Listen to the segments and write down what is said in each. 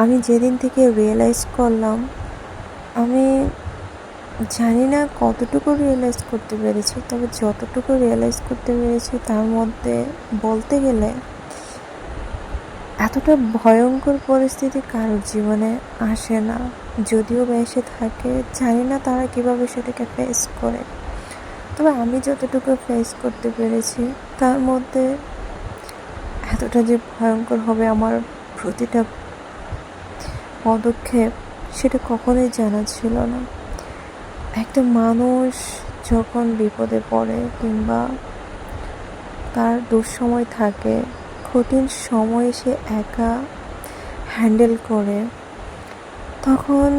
আমি যেদিন থেকে রিয়েলাইজ করলাম, আমি জানি না কতটুকু রিয়েলাইজ করতে পেরেছি, তবে যতটুকু রিয়েলাইজ করতে পেরেছি তার মধ্যে বলতে গেলে এতটা ভয়ঙ্কর পরিস্থিতি কারোর জীবনে আসে না। যদিও বা এসে থাকে, জানি না তারা কিভাবে সেটাকে ফেস করে। তবে আমি যতটুকু ফেস করতে পেরেছি তার মধ্যে এতটা যে ভয়ঙ্কর হবে আমার প্রতিটা পদক্ষেপ, সেটা কখনোই জানা ছিল না। একটা মানুষ যখন বিপদে পড়ে কিংবা তার দুঃসময় থাকে, কঠিন সময় সে একা হ্যান্ডেল করে, তখন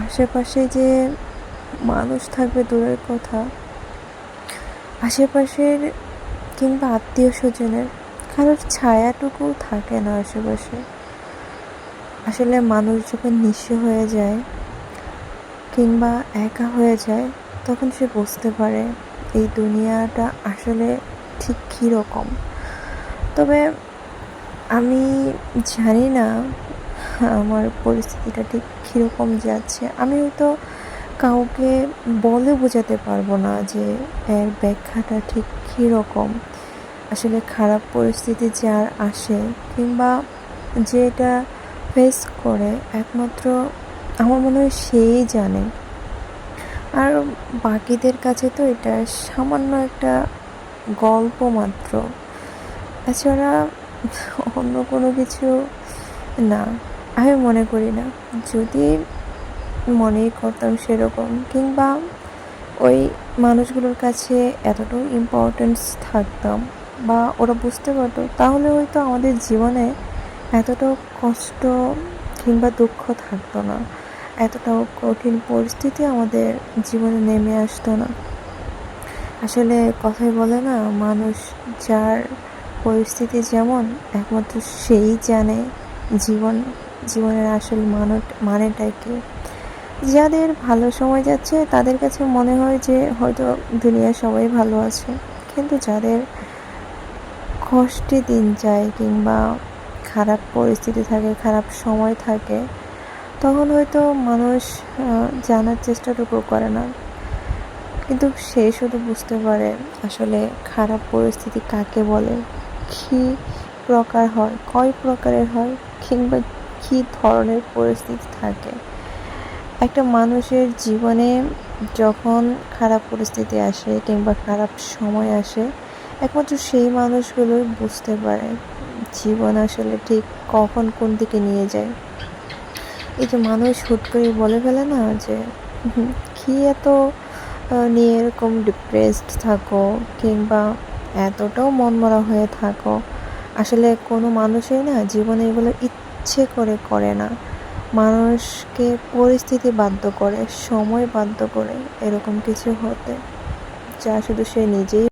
আশেপাশে যে মানুষ থাকবে দূরের কথা, আশেপাশের কিংবা আত্মীয় স্বজনের কারোর ছায়াটুকুও থাকে না আশেপাশে। আসলে মানুষ যখন নিঃস্ব হয়ে যায় কিংবা একা হয়ে যায়, তখন সে বুঝতে পারে এই দুনিয়াটা আসলে ঠিক কীরকম। তবে আমি জানি না আমার পরিস্থিতিটা ঠিক কীরকম যাচ্ছে। আমি হয়তো কাউকে বলে বোঝাতে পারবো না যে এর ব্যাখ্যাটা ঠিক কীরকম। আসলে খারাপ পরিস্থিতি যার আসে কিংবা যেটা ফেস করে, একমাত্র আমার মনে হয় সেই জানে। আর বাকিদের কাছে তো এটা সামান্য একটা গল্প মাত্র, এছাড়া অন্য কোনো কিছু না। আমি মনে করি না, যদি মনেই করতাম সেরকম কিংবা ওই মানুষগুলোর কাছে এতটাও ইম্পর্টেন্স থাকতাম বা ওরা বুঝতে পারতো, তাহলে হয়তো আমাদের জীবনে এতটাও কষ্ট কিংবা দুঃখ থাকতো না, এতটাও কঠিন পরিস্থিতি আমাদের জীবনে নেমে আসতো না। আসলে কথাই বলে না, মানুষ যার পরিস্থিতি যেমন, একমাত্র সেই জানে জীবনের আসল মানেটা কি। যাদের ভালো সময় যাচ্ছে তাদের কাছে মনে হয় যে হয়তো দুনিয়ার সবাই ভালো আছে, কিন্তু যাদের কষ্টে দিন যায় কিংবা খারাপ পরিস্থিতি থাকে, খারাপ সময় থাকে, তখন হয়তো মানুষ জানার চেষ্টাটুকু করে না। কিন্তু সে শুধু বুঝতে পারে আসলে খারাপ পরিস্থিতি কাকে বলে, কী প্রকার হয়, কয় প্রকারের হয়, কিংবা কী ধরনের পরিস্থিতি থাকে। একটা মানুষের জীবনে যখন খারাপ পরিস্থিতি আসে কিংবা খারাপ সময় আসে, একমাত্র সেই মানুষগুলোই বুঝতে পারে জীবন আসলে ঠিক কখন কোন দিকে নিয়ে যায়। এই যে মানুষ হুট করে বলে ফেলে না যে কি এত নিয়ে এরকম ডিপ্রেসড থাকো কিংবা এতটাও মনমরা হয়ে থাকো, আসলে কোনো মানুষই না জীবনে এগুলো ইচ্ছে করে করে না। মানুষকে পরিস্থিতি বাধ্য করে, সময় বাধ্য করে এরকম কিছু হতে, যা শুধু সে নিজেই